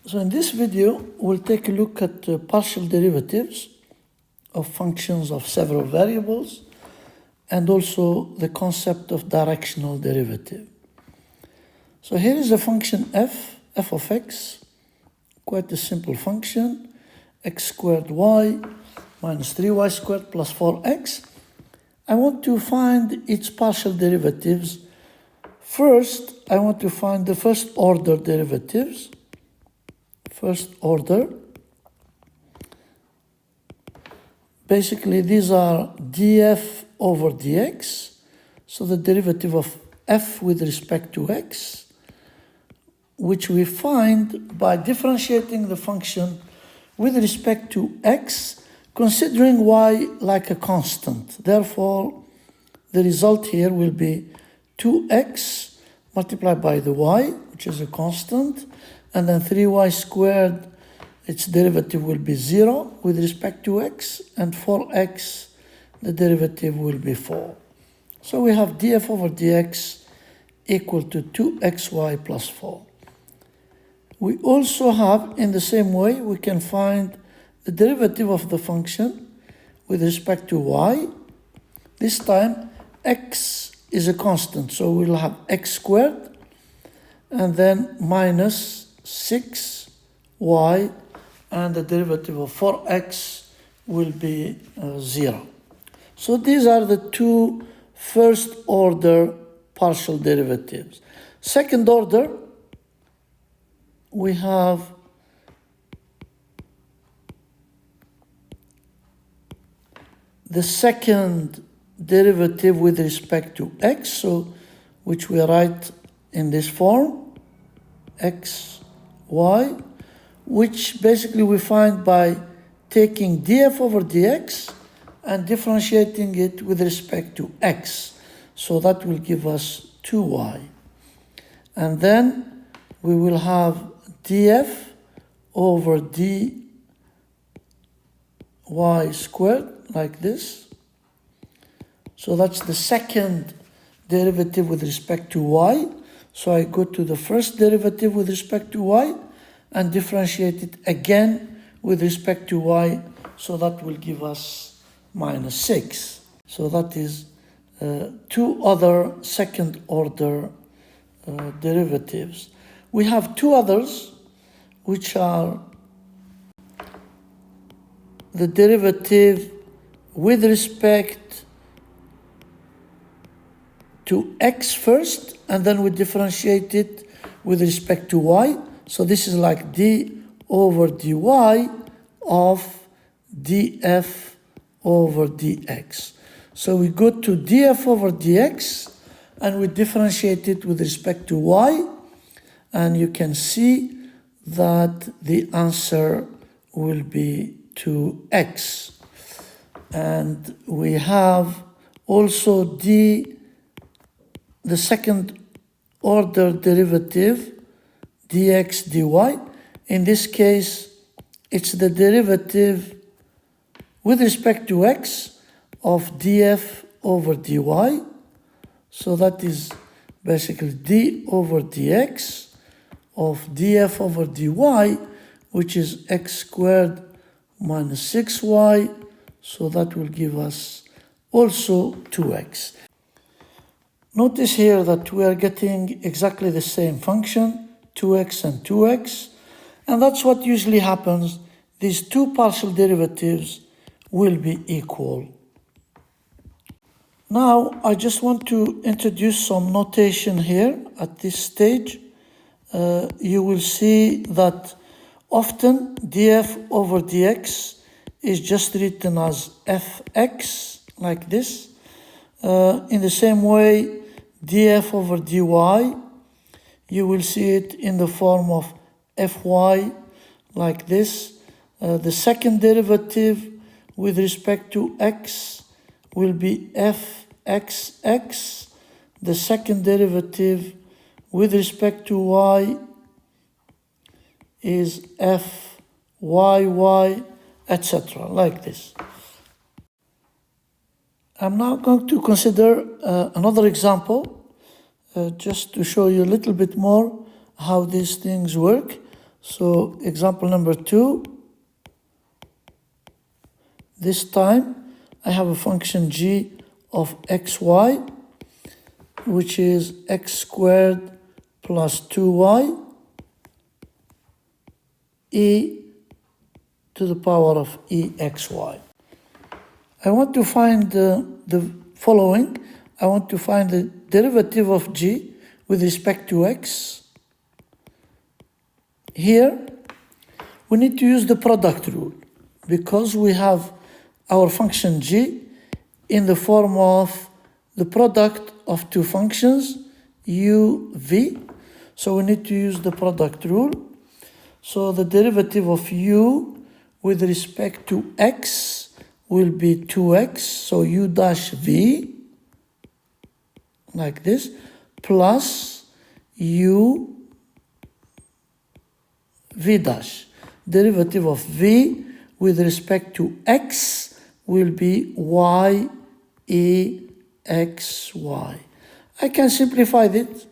So in this video, we'll take a look at partial derivatives of functions of several variables and also the concept of directional derivative. So here is a function f of x, quite a simple function, x squared y minus 3y squared plus 4x. I want to find its partial derivatives. First, I want to find the first order derivatives. First order. Basically, these are df over dx. So the derivative of f with respect to x, which we find by differentiating the function with respect to x, considering y like a constant. Therefore, the result here will be 2x multiplied by the y, which is a constant, and then 3y squared, its derivative will be 0 with respect to x, and 4x, the derivative will be 4. So we have df over dx equal to 2xy plus 4. We also have, in the same way, we can find the derivative of the function with respect to y. This time, x is a constant, so we'll have x squared, and then minus 6y, and the derivative of 4x will be 0. So these are the two first order partial derivatives. Second order, we have the second derivative with respect to x, so which we write in this form, x, y, which basically we find by taking df over dx and differentiating it with respect to x. So that will give us 2y. And then we will have df over dy squared, like this. So that's the second derivative with respect to y. So I go to the first derivative with respect to y and differentiate it again with respect to y. So that will give us minus 6. So that is two other second order derivatives. We have two others, which are the derivative with respect to x first, and then we differentiate it with respect to y. So this is like d over dy of df over dx. So we go to df over dx, and we differentiate it with respect to y, and you can see that the answer will be 2x. And we have also the second order derivative, dx dy. In this case, it's the derivative with respect to x of df over dy. So that is basically d over dx of df over dy, which is x squared minus 6y. So that will give us also 2x. Notice here that we are getting exactly the same function, 2x and 2x, and that's what usually happens. These two partial derivatives will be equal. Now, I just want to introduce some notation here at this stage. You will see that often df over dx is just written as fx, like this. In the same way, df over dy, you will see it in the form of fy, like this. The second derivative with respect to x will be fxx. The second derivative with respect to y is fyy, etc., like this. I'm now going to consider another example just to show you a little bit more how these things work. So example number 2, this time I have a function g of xy, which is x squared plus 2y e to the power of exy. I want to find the following. I want to find the derivative of g with respect to x. Here, we need to use the product rule because we have our function g in the form of the product of two functions, u, v. So we need to use the product rule. So the derivative of u with respect to x will be 2x, so u dash v, like this, plus u v dash. Derivative of v with respect to x will be y e x y. I can simplify it.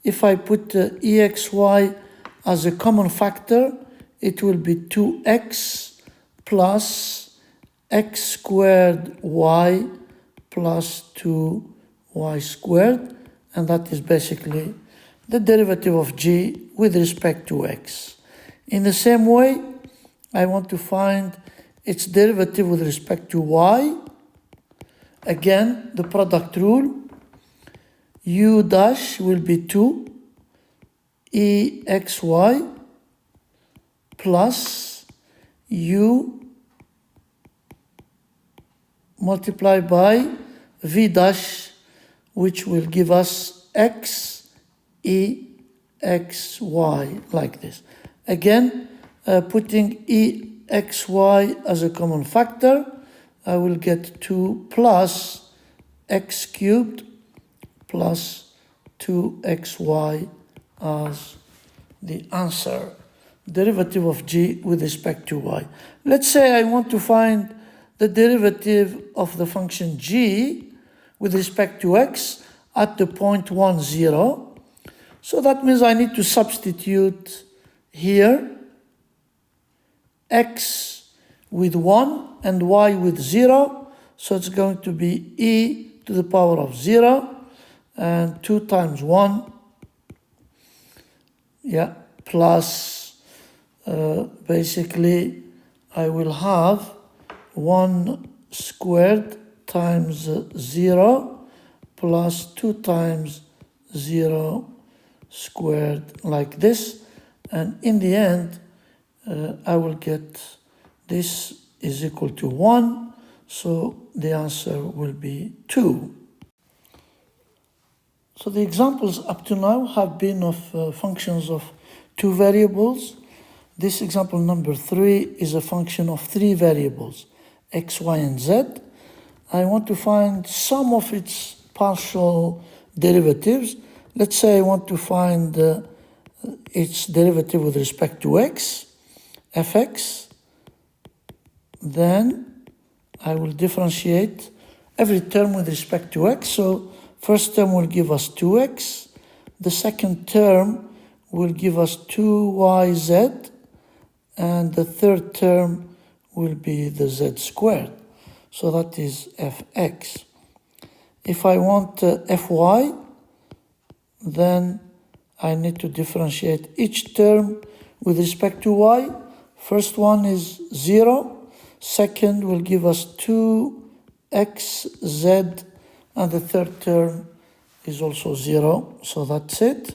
If I put exy as a common factor, it will be 2x plus x squared y plus 2y squared, and that is basically the derivative of g with respect to x. In the same way, I want to find its derivative with respect to y. Again, the product rule, u dash will be 2 exy plus u multiplied by v dash, which will give us x e x y, like this. Again, putting e x y as a common factor, I will get 2 plus x cubed plus 2xy as the answer. Derivative of g with respect to y. Let's say I want to find the derivative of the function g with respect to x at the point 1, 0. So that means I need to substitute here x with 1 and y with 0. So it's going to be e to the power of 0 and 2 times 1, plus basically I will have 1 squared times 0 plus 2 times 0 squared, like this. And in the end, I will get this is equal to 1. So the answer will be 2. So the examples up to now have been of functions of two variables. This example number 3 is a function of 3 variables, x, y, and z. I want to find some of its partial derivatives. Let's say I want to find its derivative with respect to x, fx. Then I will differentiate every term with respect to x. So first term will give us 2x. The second term will give us 2yz. And the third term will be the z squared. So that is fx. If I want fy, then I need to differentiate each term with respect to y. First one is 0. Second will give us 2xz. And the third term is also 0. So that's it.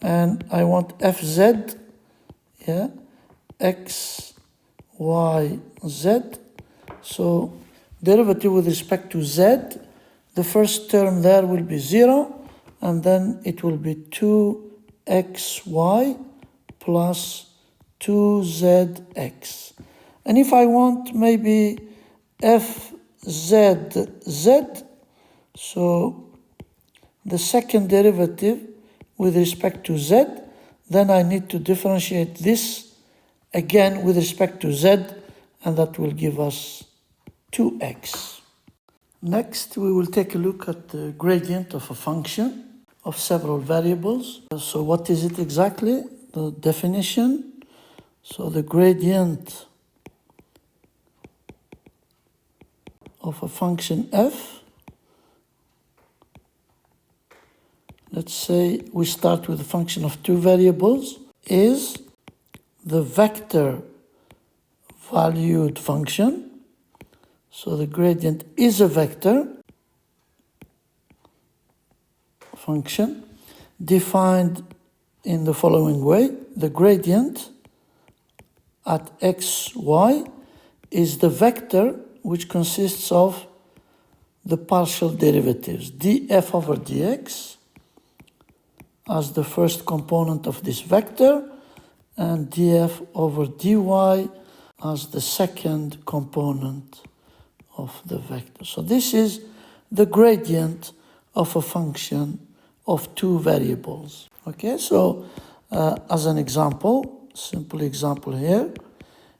And I want fz, x, y, z. So derivative with respect to z, the first term there will be 0, and then it will be 2xy plus 2zx. And if I want maybe fzz, so the second derivative with respect to z, then I need to differentiate this again with respect to z, and that will give us 2x. Next, we will take a look at the gradient of a function of several variables. So what is it exactly? the definition. So the gradient of a function f, let's say we start with a function of two variables, is the vector valued function. So the gradient is a vector function defined in the following way. The gradient at x, y is the vector which consists of the partial derivatives df over dx as the first component of this vector and df over dy as the second component of the vector. So this is the gradient of a function of two variables. Okay, so as an example, simple example here,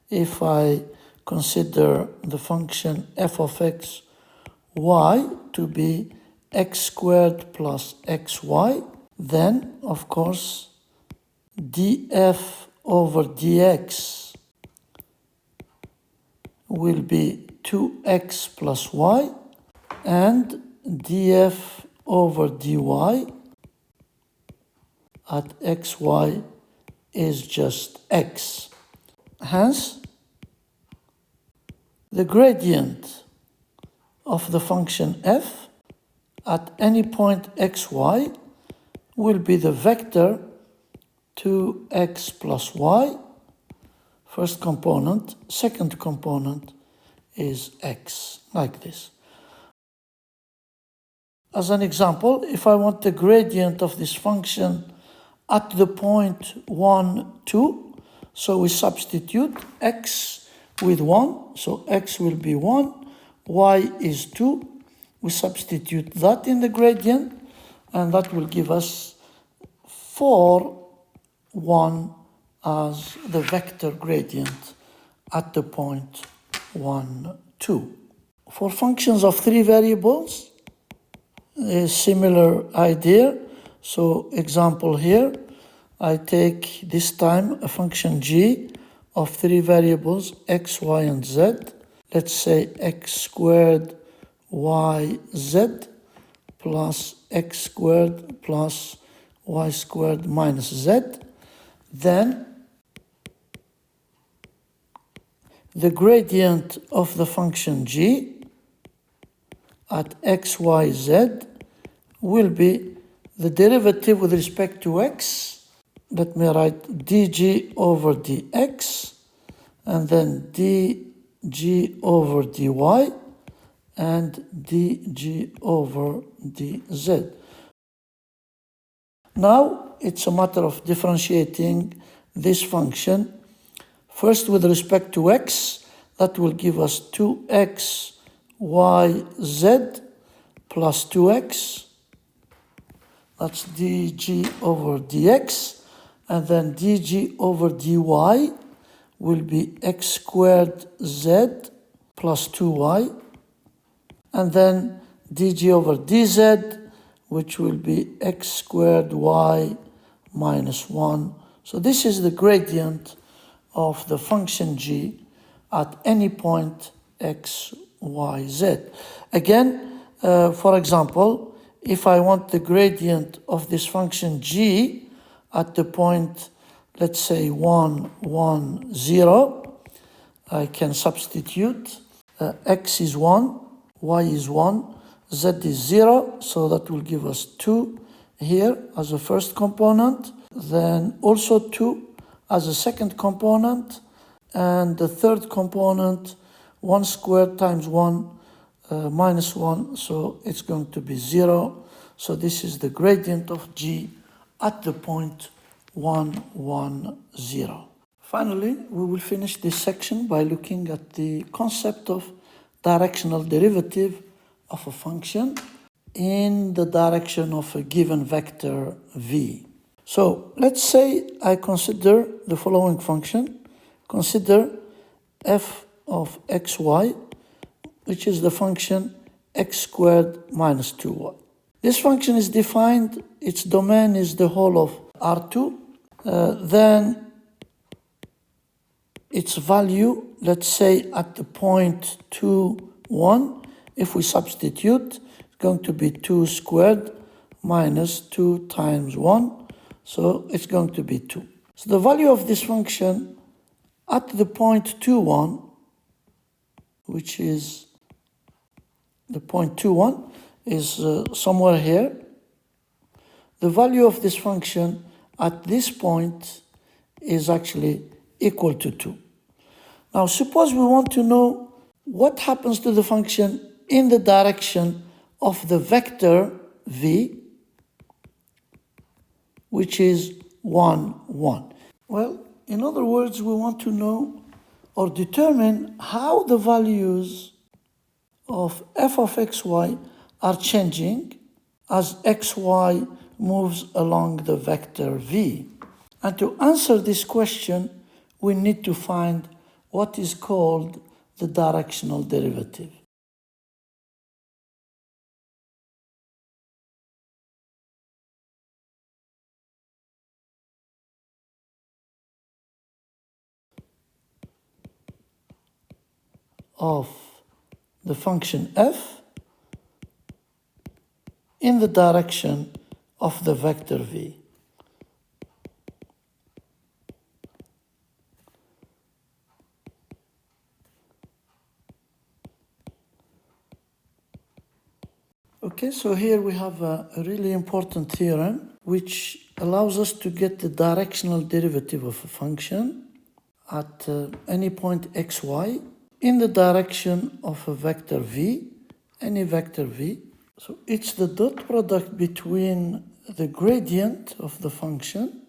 if I consider the function f of x y to be x squared plus xy, then of course df over dx will be 2x plus y, and df over dy at xy is just x. Hence, the gradient of the function f at any point xy will be the vector 2x plus y, first component, second component is x, like this. As an example, if I want the gradient of this function at the point 1, 2, so we substitute x with 1, so x will be 1, y is 2, we substitute that in the gradient, and that will give us 4, 1 as the vector gradient at the point 1, 2. For functions of three variables, a similar idea. So example here, I take this time a function g of three variables x, y, and z. Let's say x squared y z plus x squared plus y squared minus z. Then the gradient of the function g at x, y, z will be the derivative with respect to x. Let me write dg over dx, and then dg over dy, and dg over dz. Now it's a matter of differentiating this function. First, with respect to x, that will give us 2x yz plus 2x. That's dg over dx. And then dg over dy will be x squared z plus 2y. And then dg over dz, which will be x squared y minus 1. So this is the gradient of the function g at any point x, y, z. Again, for example, if I want the gradient of this function g at the point, let's say 1, 1, 0, I can substitute. X is 1, y is 1, z is 0, so that will give us 2 here as a first component, then also 2 as a second component, and the third component, 1 squared times 1 minus 1, so it's going to be 0. So this is the gradient of g at the point 1, 1, 0. Finally, we will finish this section by looking at the concept of directional derivative of a function in the direction of a given vector v. So let's say I consider the following function. Consider f of xy, which is the function x squared minus 2y. This function is defined, its domain is the whole of R2, then its value, let's say at the point 2, 1, if we substitute, it's going to be 2 squared minus 2 times 1, so it's going to be 2. So the value of this function at the point 2, 1, which is the point 2, 1, is somewhere here. The value of this function at this point is actually equal to 2. Now suppose we want to know what happens to the function in the direction of the vector v, which is 1, 1. Well, in other words, we want to know or determine how the values of f of xy are changing as xy moves along the vector v. And to answer this question, we need to find what is called the directional derivative. Of the function f in the direction of the vector v. Okay, so here we have a really important theorem which allows us to get the directional derivative of a function at any point xy in the direction of a vector v, any vector v. So it's the dot product between the gradient of the function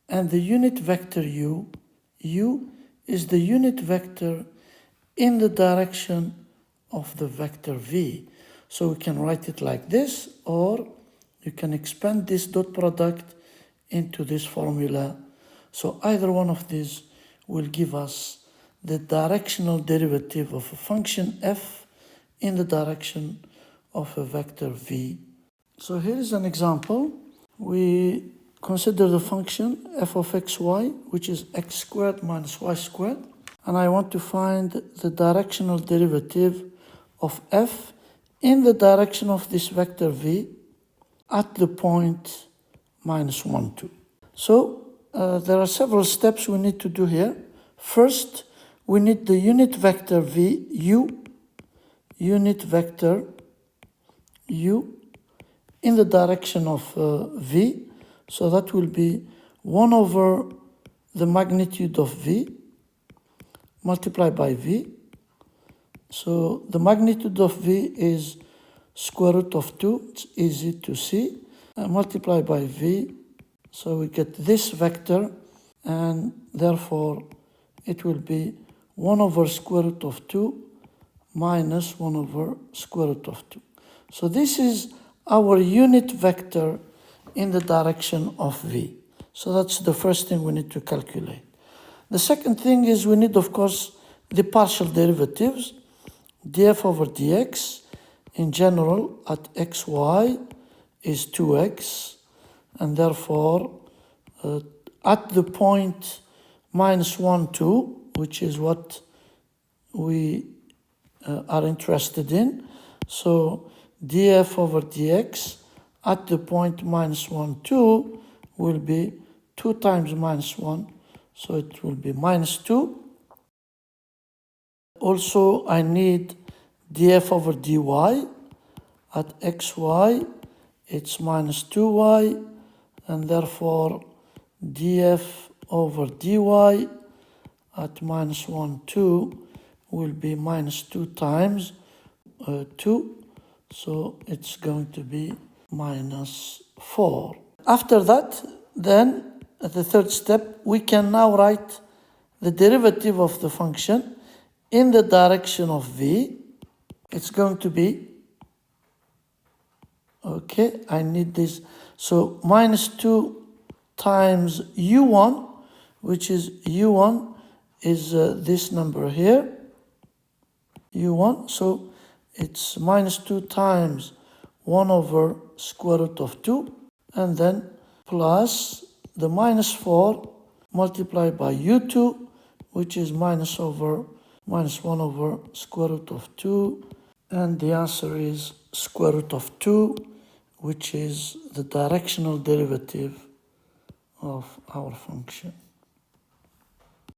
and the unit vector u. U is the unit vector in the direction of the vector v. So we can write it like this, or you can expand this dot product into this formula. So either one of these will give us the directional derivative of a function f in the direction of a vector v. So here is an example. We consider the function f of xy, which is x squared minus y squared, and I want to find the directional derivative of f in the direction of this vector v at the point minus 1, 2. So there are several steps we need to do here. First, we need the unit vector v, u, unit vector u in the direction of v. So that will be 1 over the magnitude of v multiplied by v. So the magnitude of v is square root of 2, it's easy to see, multiplied by v. So we get this vector, and therefore it will be 1 over square root of 2 minus 1 over square root of 2. So this is our unit vector in the direction of v. So that's the first thing we need to calculate. The second thing is we need, of course, the partial derivatives, df over dx. In general, at xy is 2x, and therefore at the point minus 1, 2, which is what we are interested in. So df over dx at the point minus 1, 2 will be 2 times minus 1, so it will be minus 2. Also, I need df over dy. At xy, it's minus 2y, and therefore df over dy at minus 1, 2 will be minus 2 times 2, so it's going to be minus 4. After that, then, at the third step, we can now write the derivative of the function in the direction of v. It's going to be, okay, I need this, so minus 2 times u1, which is u1 is this number here, u1, so it's minus 2 times 1 over square root of 2, and then plus the minus 4 multiplied by u2, which is minus 1 over square root of 2, and the answer is square root of 2, which is the directional derivative of our function.